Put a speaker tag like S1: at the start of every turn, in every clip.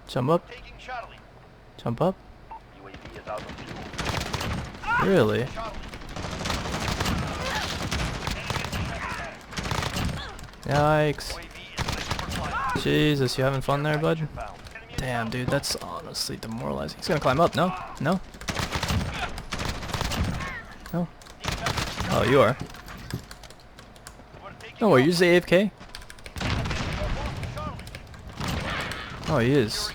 S1: Jump up. Jump up. Really? Yikes. Jesus, you having fun there, bud? Damn, dude, that's honestly demoralizing. He's gonna climb up. No? No? No? Oh, you are. No, are you AFK? Oh, he is.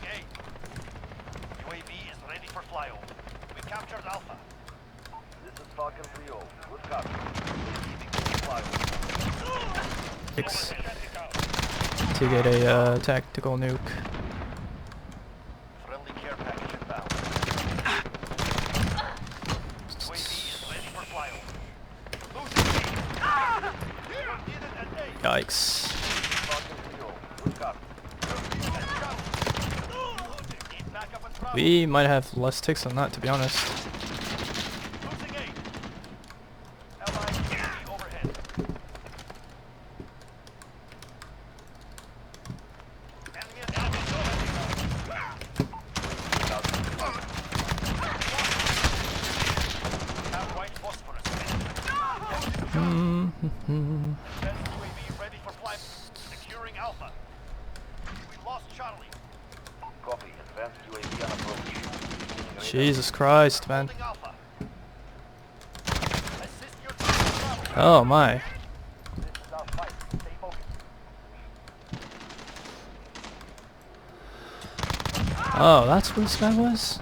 S1: Six. To get a tactical nuke. Yikes. We might have less ticks than that, to be honest. Jesus Christ, man. Oh my. Oh, that's what this guy was?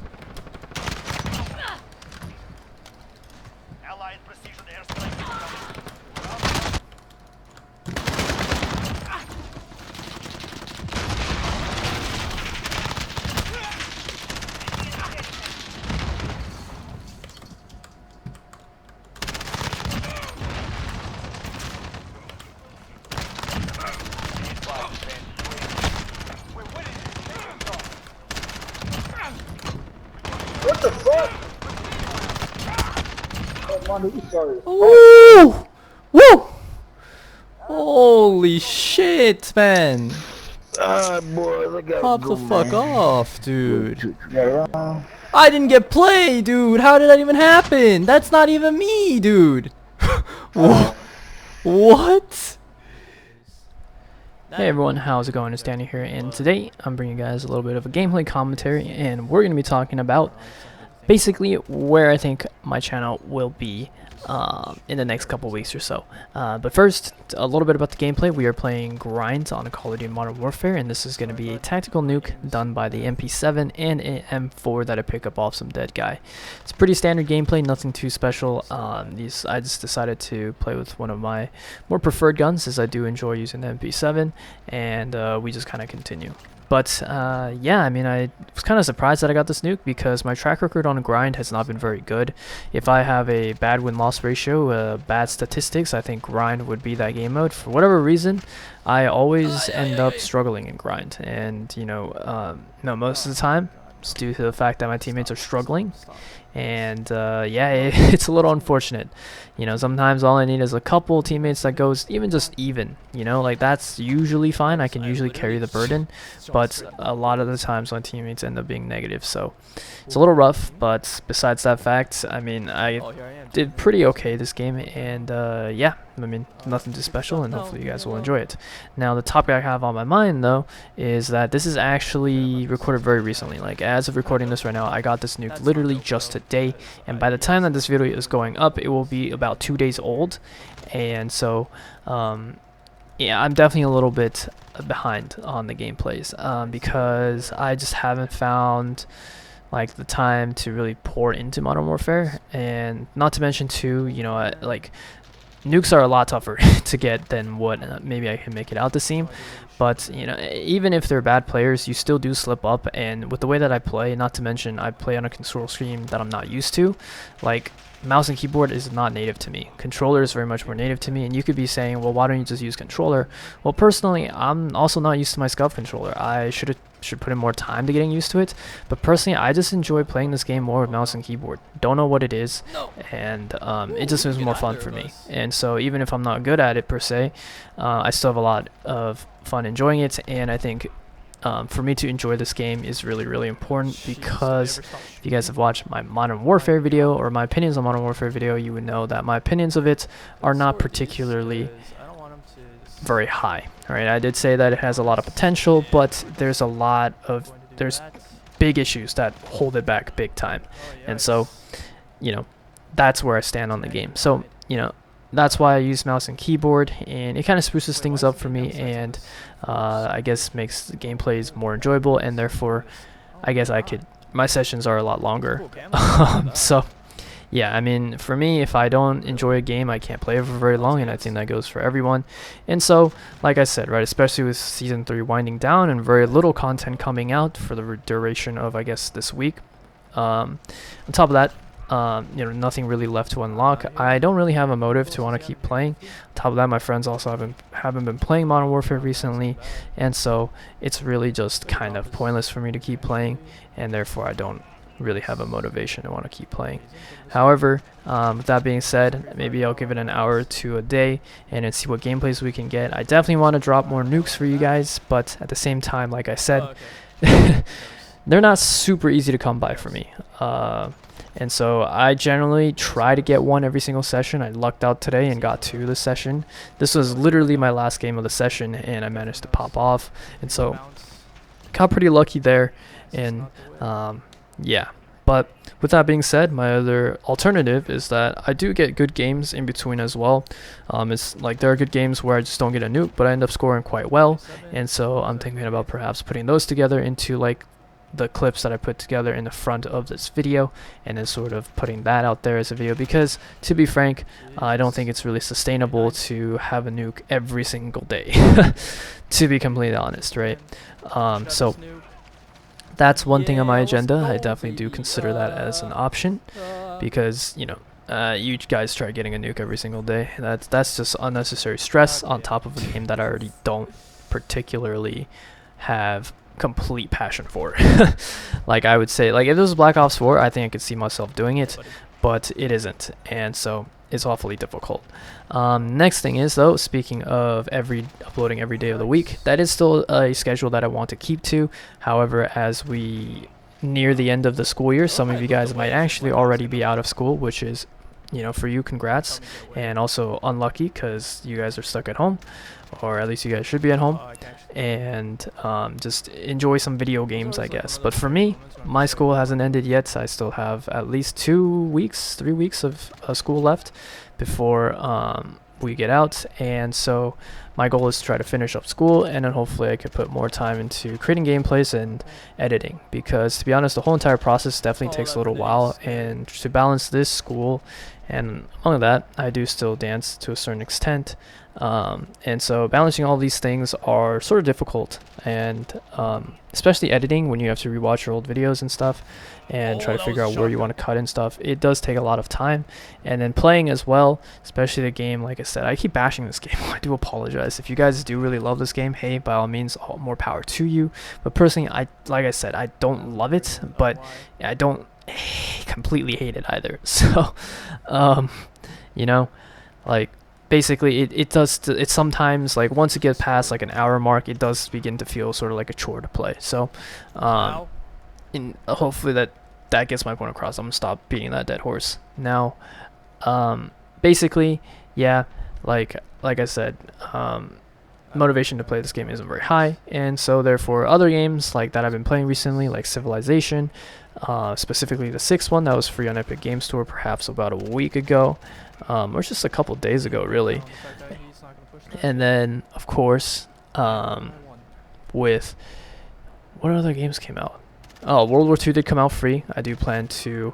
S2: What the fuck?
S1: Ooh! Woo! Holy shit, man!
S2: Boy,
S1: Pop the fuck off, dude. I didn't get play, dude. How did that even happen? That's not even me, dude. What? Hey everyone, how's it going? It's Danny here, and today I'm bringing you guys a little bit of a gameplay commentary, and we're going to be talking about basically where I think my channel will be in the next couple weeks or so. But first, a little bit about the gameplay. We are playing Grind on Call of Duty Modern Warfare, and this is going to be a tactical nuke done by the MP7 and an M4 that I pick up off some dead guy. It's pretty standard gameplay, nothing too special. I just decided to play with one of my more preferred guns, as I do enjoy using the MP7, and we just kind of continue. But yeah, I mean, I was kind of surprised that I got this nuke because my track record on Grind has not been very good. If I have a bad win-loss ratio, bad statistics, I think Grind would be that game mode. For whatever reason, I always end up struggling in Grind, and you know, no, most of the time it's due to the fact that my teammates are struggling. And yeah, it's a little unfortunate. You know, sometimes all I need is a couple teammates that goes even, you know, like that's usually fine. I can usually carry the burden, but a lot of the times my teammates end up being negative, so it's a little rough. But besides that fact, I mean, I did pretty okay this game, and yeah, I mean, nothing too special, and hopefully you guys will enjoy it. Now, the topic I have on my mind, though, is that this is actually recorded very recently. Like, as of recording this right now, I got this nuke literally just today, and by the time that this video is going up, it will be about 2 days old. And so yeah, I'm definitely a little bit behind on the gameplays because I just haven't found like the time to really pour into Modern Warfare, and not to mention too, you know, like nukes are a lot tougher to get than what maybe I can make it out to seem. But you know, even if they're bad players, you still do slip up, and with the way that I play, not to mention I play on a control scheme that I'm not used to, like mouse and keyboard is not native to me. Controller is very much more native to me, and you could be saying, well, why don't you just use controller? Well, personally, I'm also not used to my SCUF controller. I should put in more time to getting used to it, but personally, I just enjoy playing this game more with mouse and keyboard. Don't know what it is, and it just is more fun for me. And so even if I'm not good at it per se, I still have a lot of fun enjoying it, and I think for me to enjoy this game is really important, because if you guys have watched my Modern Warfare video or my opinions on Modern Warfare video, you would know that my opinions of it are not particularly very high. Alright, I did say that it has a lot of potential, but there's big issues that hold it back big time. And so, you know, that's where I stand on the game. So, you know, that's why I use mouse and keyboard, and it kind of spruces things up for me, and I guess makes the gameplays more enjoyable, and therefore I guess my sessions are a lot longer. So yeah, I mean, for me, if I don't enjoy a game, I can't play it for very long, and I think that goes for everyone. And so, like I said, right, especially with Season 3 winding down and very little content coming out for the duration of, I guess, this week. On top of that, you know, nothing really left to unlock. I don't really have a motive to want to keep playing. On top of that, my friends also haven't been playing Modern Warfare recently, and so it's really just kind of pointless for me to keep playing, and therefore I don't really have a motivation to want to keep playing. However, with that being said, maybe I'll give it an hour to a day and then see what gameplays we can get. I definitely want to drop more nukes for you guys, but at the same time, like I said, they're not super easy to come by for me. And so I generally try to get one every single session. I lucked out today and got 2 this session. This was literally my last game of the session, and I managed to pop off, and so got pretty lucky there. And yeah, but with that being said, my other alternative is that I do get good games in between as well. It's like there are good games where I just don't get a nuke, but I end up scoring quite well, and so I'm thinking about perhaps putting those together into like the clips that I put together in the front of this video, and then sort of putting that out there as a video, because to be frank, I don't think it's really sustainable to have a nuke every single day, to be completely honest, right? So that's one thing on my agenda. I definitely do consider that as an option, because, you know, you guys try getting a nuke every single day. That's just unnecessary stress on top of a game that I already don't particularly have complete passion for. Like, I would say, like, if this was Black Ops 4, I think I could see myself doing it, but it isn't, and so it's awfully difficult. Next thing is, though, speaking of uploading every day of the week, that is still a schedule that I want to keep to. However, as we near the end of the school year, some of you guys might actually already be out of school, which is, you know, for you, congrats, and also unlucky because you guys are stuck at home, or at least you guys should be at home, and just enjoy some video games, I guess. But for me, my school hasn't ended yet, so I still have at least 3 weeks of school left before we get out, and so my goal is to try to finish up school, and then hopefully I could put more time into creating gameplays and editing, because to be honest, the whole entire process definitely takes a little while, and to balance this school and among that, I do still dance to a certain extent, and so balancing all these things are sort of difficult, and especially editing when you have to rewatch your old videos and stuff and try to figure out where you want to cut and stuff. It does take a lot of time, and then playing as well, especially the game. Like I said, I keep bashing this game. I do apologize. If you guys do really love this game, hey, by all means, more power to you. But personally, like I said, I don't love it, but I don't completely hate it either. So you know, like, basically it's sometimes, like, once it gets past like an hour mark, it does begin to feel sort of like a chore to play. So and hopefully that gets my point across. I'm gonna stop beating that dead horse now. Basically, yeah, like I said, motivation to play this game isn't very high, and so therefore other games like that I've been playing recently, like Civilization, specifically the 6th one that was free on Epic Game Store perhaps about a week ago, or just a couple days ago really. And then of course, with what other games came out? Oh, World War II did come out free. I do plan to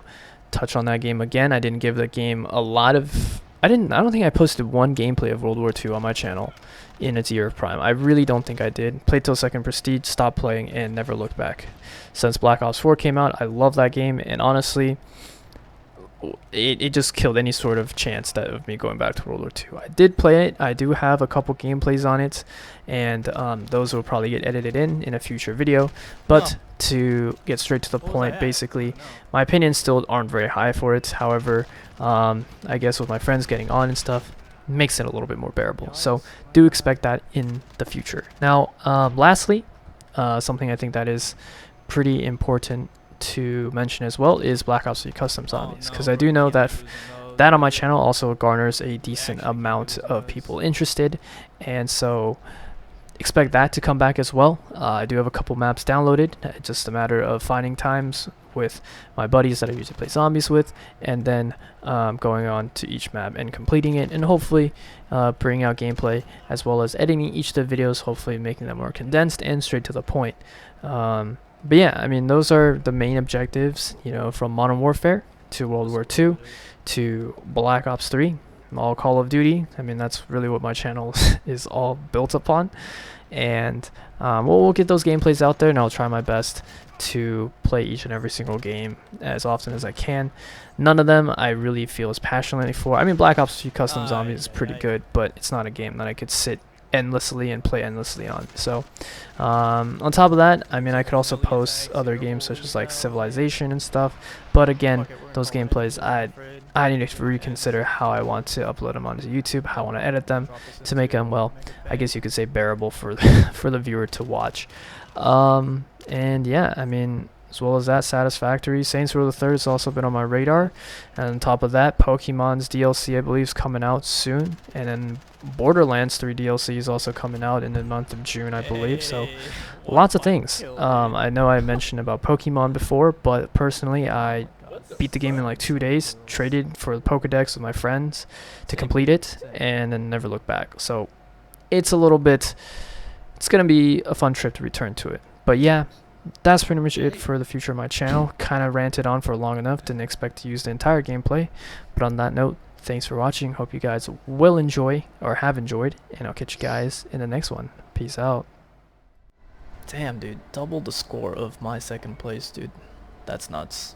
S1: touch on that game again. I didn't give the game a lot of... I don't think I posted one gameplay of World War II on my channel in its year of prime. I really don't think I did. Played till 2nd Prestige, stopped playing, and never looked back. Since Black Ops 4 came out, I love that game, and honestly, it just killed any sort of chance of me going back to World War II. I did play it. I do have a couple gameplays on it, and those will probably get edited in a future video. But to get straight to the point, basically, my opinions still aren't very high for it. However, I guess with my friends getting on and stuff, makes it a little bit more bearable. So do expect that in the future. Now, lastly, something I think that is pretty important to mention as well is Black Ops 3 Custom Zombies, because I do know that that on my channel also garners a decent amount of people interested, and so expect that to come back as well. I do have a couple maps downloaded. It's just a matter of finding times with my buddies that I usually play zombies with, and then going on to each map and completing it, and hopefully bringing out gameplay as well as editing each of the videos, hopefully making them more condensed and straight to the point. But yeah, I mean, those are the main objectives, you know, from Modern Warfare to World War II to Black Ops 3, all Call of Duty. I mean, that's really what my channel is all built upon. And we'll get those gameplays out there, and I'll try my best to play each and every single game as often as I can. None of them I really feel as passionately for. I mean, Black Ops 3 Custom Zombies is pretty good, but it's not a game that I could sit endlessly and play endlessly on. So on top of that, I mean, I could also post other games such as like Civilization and stuff, but again, those gameplays I need to reconsider how I want to upload them onto YouTube, how I want to edit them to make them, well, I guess you could say bearable for for the viewer to watch. And yeah, I mean, as well as that, Satisfactory, Saints Row the Third has also been on my radar, and on top of that, Pokemon's DLC I believe is coming out soon, and then Borderlands 3 DLC is also coming out in the month of June, I believe. So lots of things. I know I mentioned about Pokemon before, but personally I beat the game in like 2 days, traded for the Pokedex with my friends to complete it, and then never looked back. So it's gonna be a fun trip to return to it. But yeah, that's pretty much it for the future of my channel. Kind of ranted on for long enough, didn't expect to use the entire gameplay, but on that note, thanks for watching. Hope you guys will enjoy, or have enjoyed, and I'll catch you guys in the next one. Peace out. Damn, dude, double the score of my second place, dude. That's nuts.